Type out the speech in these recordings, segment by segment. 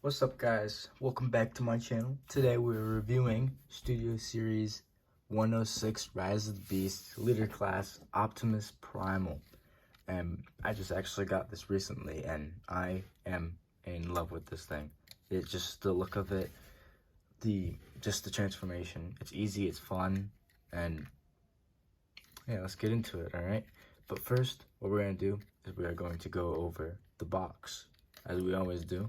What's up, guys? Welcome back to my channel. Today we're reviewing Studio Series 106 Rise of the Beast Leader Class Optimus Primal. And I just actually got this recently and I am in love with this thing. It's just the look of it, the transformation. It's easy, it's fun, and yeah, let's get into it, alright? But first, what we're gonna do is we are going to go over the box, as we always do,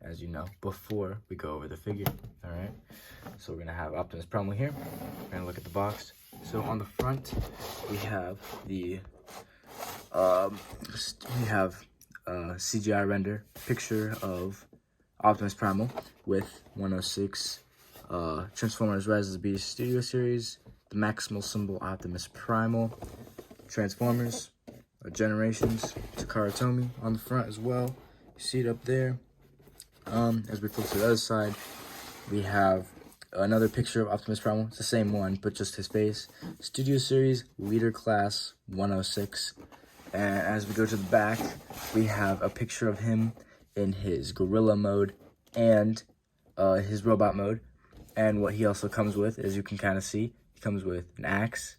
as you know, before we go over the figure, all right? So we're gonna have Optimus Primal here. We're gonna look at the box. So on the front, we have the CGI render picture of Optimus Primal with 106 Transformers Rise of the Beast Studio Series, the maximal symbol Optimus Primal, Transformers, Generations, Takara Tomy on the front as well. You see it up there. As we flip to the other side, we have another picture of Optimus Primal. It's the same one, but just his face. Studio Series Leader Class 106. And as we go to the back, we have a picture of him in his gorilla mode and his robot mode. And what he also comes with, as you can kind of see, he comes with an axe,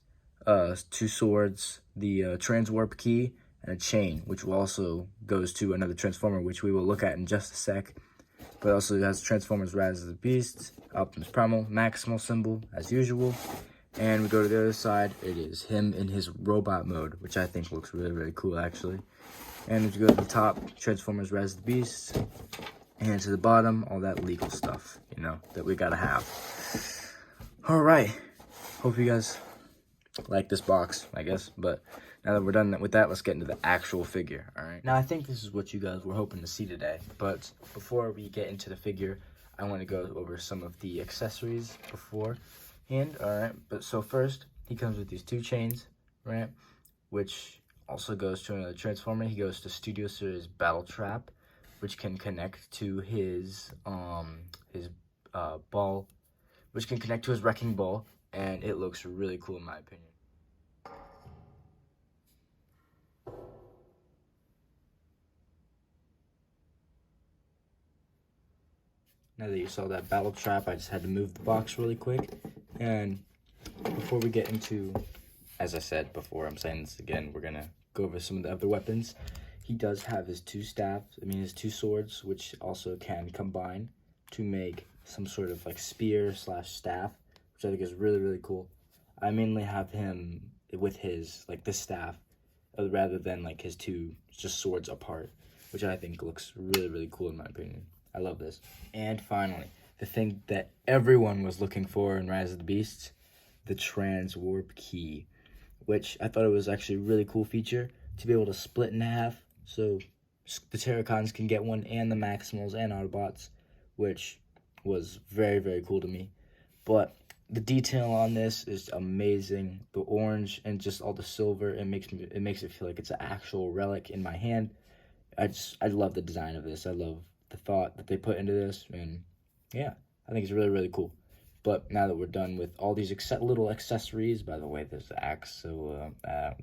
2 swords, the transwarp key, and a chain, which also goes to another Transformer, which we will look at in just a sec. But also it has Transformers Rise of the Beast, Optimus Primal, maximal symbol, as usual. And we go to the other side, it is him in his robot mode, which I think looks really, really cool, actually. And if you go to the top, Transformers Rise of the Beast, and to the bottom, all that legal stuff, you know, that we gotta have. Alright, hope you guys like this box, I guess, but now that we're done with that, let's get into the actual figure, all right? Now, I think this is what you guys were hoping to see today, but before we get into the figure, I want to go over some of the accessories beforehand, all right? But so first, he comes with these 2 chains, right? Which also goes to another Transformer. He goes to Studio Series Battle Trap, which can connect to his ball, which can connect to his wrecking ball, and it looks really cool in my opinion. Now that you saw that battle trap, I just had to move the box really quick. And before we get into, as I said before, I'm saying this again, we're gonna go over some of the other weapons. He does have his 2 staffs, his 2 swords, which also can combine to make some sort of like spear / staff, which I think is really, really cool. I mainly have him with his, like this staff, rather than like his 2 just swords apart, which I think looks really, really cool in my opinion. I love this. And finally, the thing that everyone was looking for in Rise of the Beasts, the transwarp key, which I thought it was actually a really cool feature to be able to split in half, so the Terracons can get one, and the Maximals and Autobots, which was very, very cool to me. But the detail on this is amazing. The orange and just all the silver, it makes it feel like it's an actual relic in my hand. I love the design of this. I love the thought that they put into this, and yeah, I think it's really, really cool. But now that we're done with all these little accessories, by the way, there's the axe, so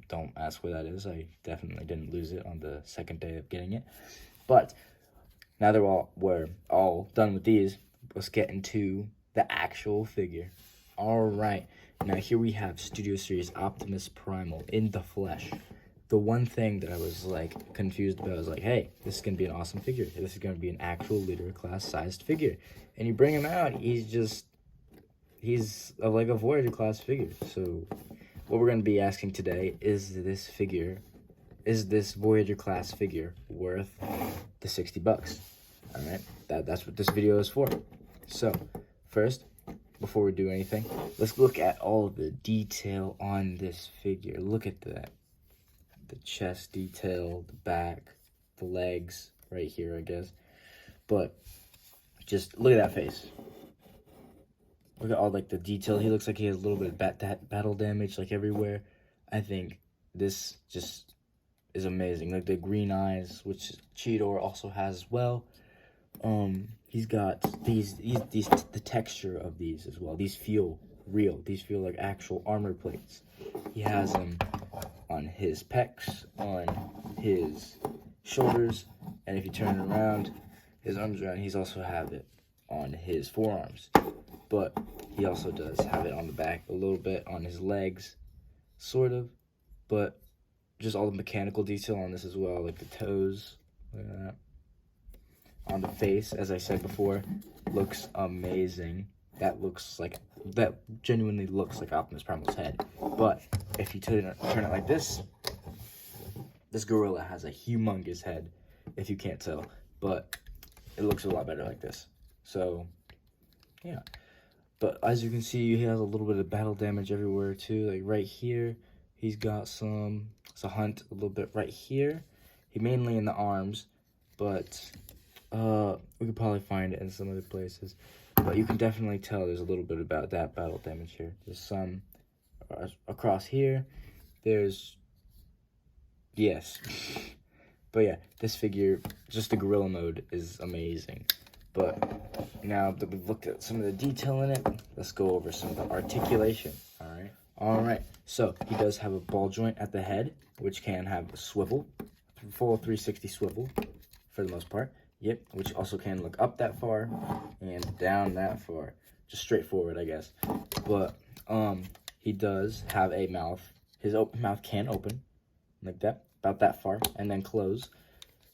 don't ask where that is. I definitely didn't lose it on the second day of getting it. But now that we're all done with these, let's get into the actual figure. All right, now here we have Studio Series Optimus Primal in the flesh. The one thing that I was like confused about was like, hey, this is gonna be an awesome figure. This is gonna be an actual leader class sized figure. And you bring him out, he's like a Voyager class figure. So what we're gonna be asking today is this Voyager class figure worth the $60? All right, that's what this video is for. So first, before we do anything, let's look at all of the detail on this figure. Look at that. The chest detail, the back, the legs, right here, I guess. But just look at that face. Look at all like the detail. He looks like he has a little bit of battle damage like everywhere. I think this just is amazing. Like the green eyes, which Cheetor also has as well. He's got the texture of these as well. These feel real. These feel like actual armor plates. He has them on his pecs, on his shoulders, and if you turn it around, his arms around. He's also have it on his forearms, but he also does have it on the back a little bit, on his legs, sort of, but just all the mechanical detail on this as well, like the toes, look at that. On the face, as I said before, looks amazing. That genuinely looks like Optimus Primal's head. But if you turn it like this gorilla has a humongous head, if you can't tell. But it looks a lot better like this. So, yeah. But as you can see, he has a little bit of battle damage everywhere too. Like right here, he's got it's a hunt a little bit right here. He mainly in the arms, but we could probably find it in some other places. But you can definitely tell there's a little bit about that battle damage here. There's some across here. There's, yes. But yeah, this figure, just the gorilla mode, is amazing. But now that we've looked at some of the detail in it, let's go over some of the articulation. Alright, so he does have a ball joint at the head, which can have a swivel, full 360 swivel for the most part. Yep, which also can look up that far and down that far. Just straightforward, I guess. But he does have a mouth. His mouth can open like that, about that far, and then close.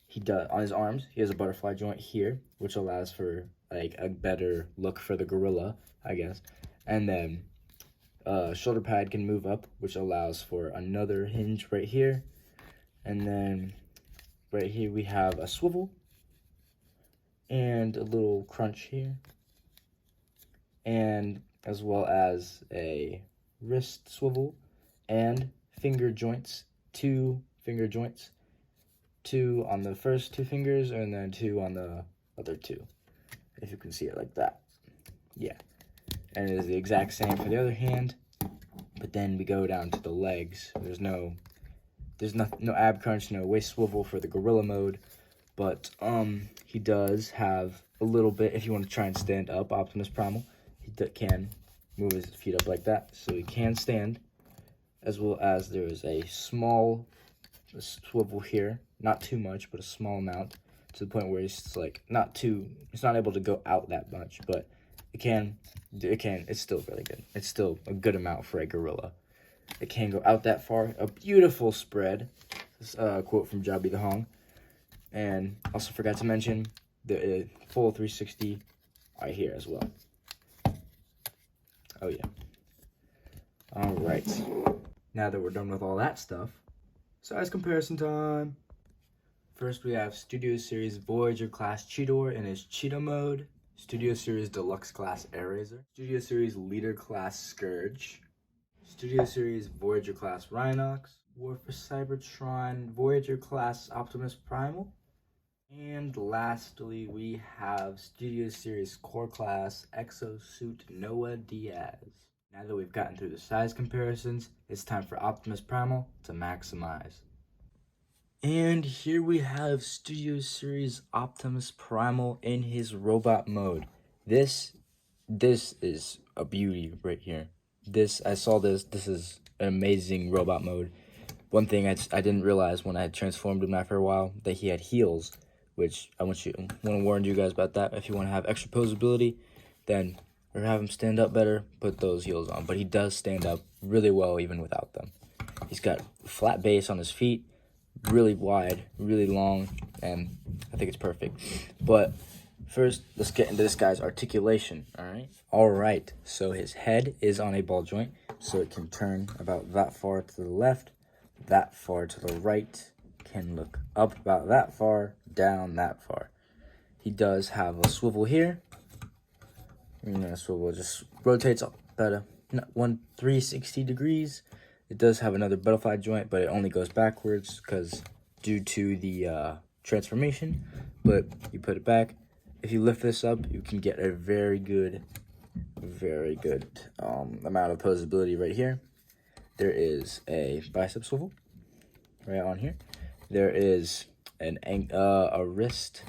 He does on his arms. He has a butterfly joint here, which allows for like a better look for the gorilla, I guess. And then shoulder pad can move up, which allows for another hinge right here. And then right here we have a swivel and a little crunch here, and as well as a wrist swivel and finger joints, 2 finger joints, 2 on the first 2 fingers and then 2 on the other 2, if you can see it like that. Yeah, and it is the exact same for the other hand. But then we go down to the legs. There's no ab crunch, no waist swivel for the gorilla mode. But he does have a little bit, if you want to try and stand up, Optimus Primal, he can move his feet up like that, so he can stand, as well as there is a small swivel here, not too much, but a small amount, to the point where he's like it's not able to go out that much, but it's still really good. It's still a good amount for a gorilla. It can go out that far. A beautiful spread. This quote from Jabby the Hong. And also forgot to mention the full 360 right here as well. Oh yeah. Alright. Now that we're done with all that stuff, size comparison time. First we have Studio Series Voyager class Cheetor in his Cheetah mode. Studio Series Deluxe class Air Razor. Studio Series Leader class Scourge. Studio Series Voyager class Rhinox. War for Cybertron Voyager class Optimus Primal. And lastly, we have Studio Series Core class Exosuit Noah Diaz. Now that we've gotten through the size comparisons, it's time for Optimus Primal to maximize. And here we have Studio Series Optimus Primal in his robot mode. This is a beauty right here. This is an amazing robot mode. One thing I didn't realize when I had transformed him after a while, that he had heels, which I want to warn you guys about that. If you want to have extra posability, then or have him stand up better, put those heels on. But he does stand up really well even without them. He's got flat base on his feet, really wide, really long, and I think it's perfect. But first, let's get into this guy's articulation, Alright, so his head is on a ball joint, so it can turn about that far to the left, that far to the right, can look up about that far, down that far. He does have a swivel here. Swivel just rotates about 360 degrees. It does have another butterfly joint, but it only goes backwards because due to the transformation. But you put it back. If you lift this up, you can get a very good amount of posability right here. There is a bicep swivel right on here. There is a wrist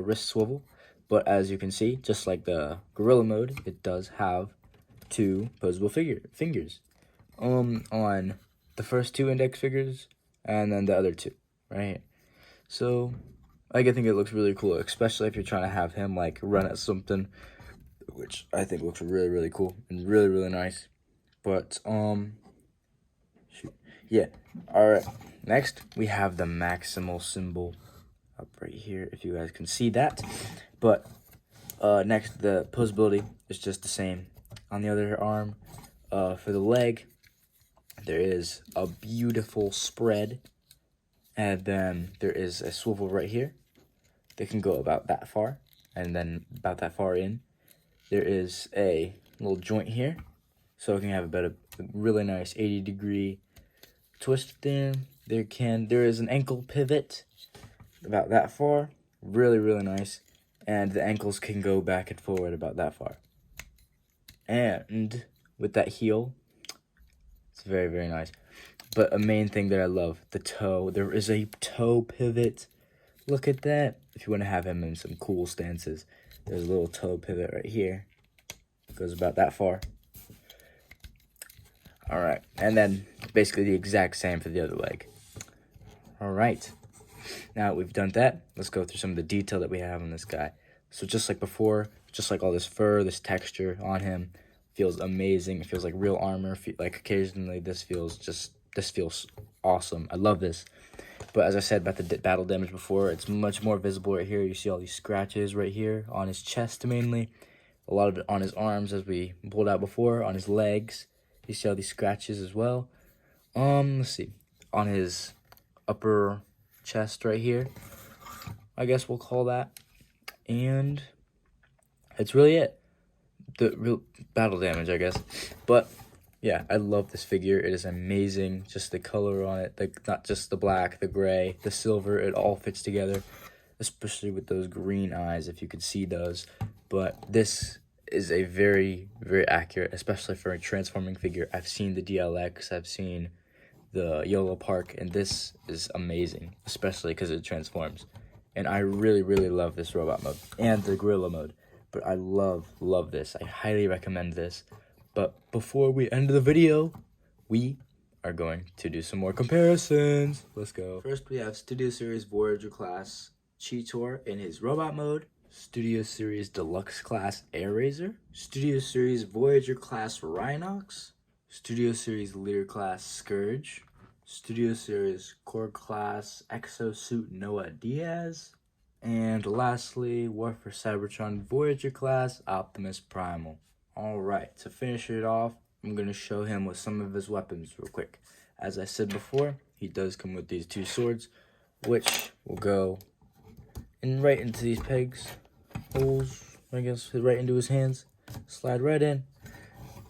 swivel, but as you can see, just like the gorilla mode, it does have 2 posable fingers on the first 2 index fingers and then the other 2 right here. So Like, I think it looks really cool, especially if you're trying to have him like run at something, which I think looks really, really cool and really, really nice. But shoot. Yeah. All right. Next, we have the maximal symbol up right here, if you guys can see that. But next, the posability is just the same. On the other arm, for the leg, there is a beautiful spread, and then there is a swivel right here. They can go about that far, and then about that far in. There is a little joint here, so it can have a really nice 80-degree twist there. There is an ankle pivot about that far, really, really nice, and the ankles can go back and forward about that far. And with that heel, it's very, very nice. But a main thing that I love, the toe. There is a toe pivot. Look at that. If you want to have him in some cool stances, there's a little toe pivot right here. It goes about that far. All right. And then basically the exact same for the other leg. All right. Now that we've done that, let's go through some of the detail that we have on this guy. So just like before, just like all this fur, this texture on him feels amazing. It feels like real armor. Like occasionally this feels awesome. I love this. But as I said about the battle damage before, it's much more visible right here. You see all these scratches right here on his chest mainly. A lot of it on his arms, as we pulled out before. On his legs, you see all these scratches as well. Let's see. On his upper chest right here, I guess we'll call that. And that's really it. The real battle damage, I guess. But yeah, I love this figure. It is amazing. Just the color on it, like not just the black, the gray, the silver, it all fits together, especially with those green eyes, if you could see those. But this is a very, very accurate, especially for a transforming figure. I've seen the DLX, I've seen the Yolo Park, and this is amazing, especially because it transforms. And I really, really love this robot mode and the gorilla mode. But I love this. I highly recommend this. But before we end the video, we are going to do some more comparisons. Let's go. First, we have Studio Series Voyager class Cheetor in his robot mode, Studio Series Deluxe class Air Razor, Studio Series Voyager class Rhinox, Studio Series Leader class Scourge, Studio Series Core class Exosuit Noah Diaz, and lastly, War for Cybertron Voyager class Optimus Primal. Alright, to finish it off, I'm going to show him with some of his weapons real quick. As I said before, he does come with these two swords, which will go right into these pegs, holes, I guess, right into his hands, slide right in,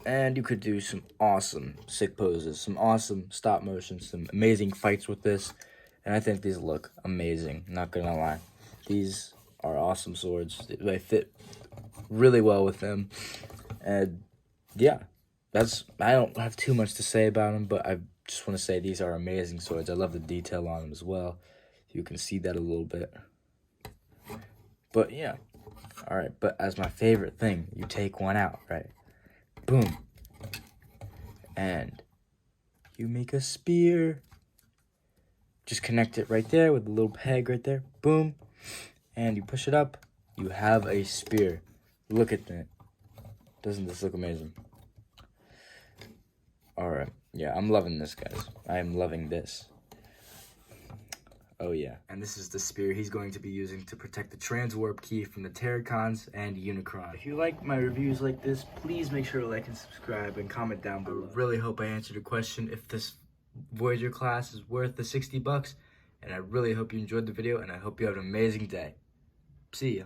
and you could do some awesome sick poses, some awesome stop motion, some amazing fights with this, and I think these look amazing, not gonna lie. These are awesome swords. They fit really well with them. And yeah, I don't have too much to say about them, but I just want to say these are amazing swords. I love the detail on them as well. You can see that a little bit. But yeah, all right. But as my favorite thing, you take one out, right? Boom. And you make a spear. Just connect it right there with the little peg right there. Boom. And you push it up. You have a spear. Look at that. Doesn't this look amazing? Alright. Yeah, I'm loving this, guys. I am loving this. Oh, yeah. And this is the spear he's going to be using to protect the transwarp key from the Terracons and Unicron. If you like my reviews like this, please make sure to like and subscribe and comment down below. I really hope I answered your question if this Voyager class is worth the 60 bucks. And I really hope you enjoyed the video, and I hope you have an amazing day. See ya.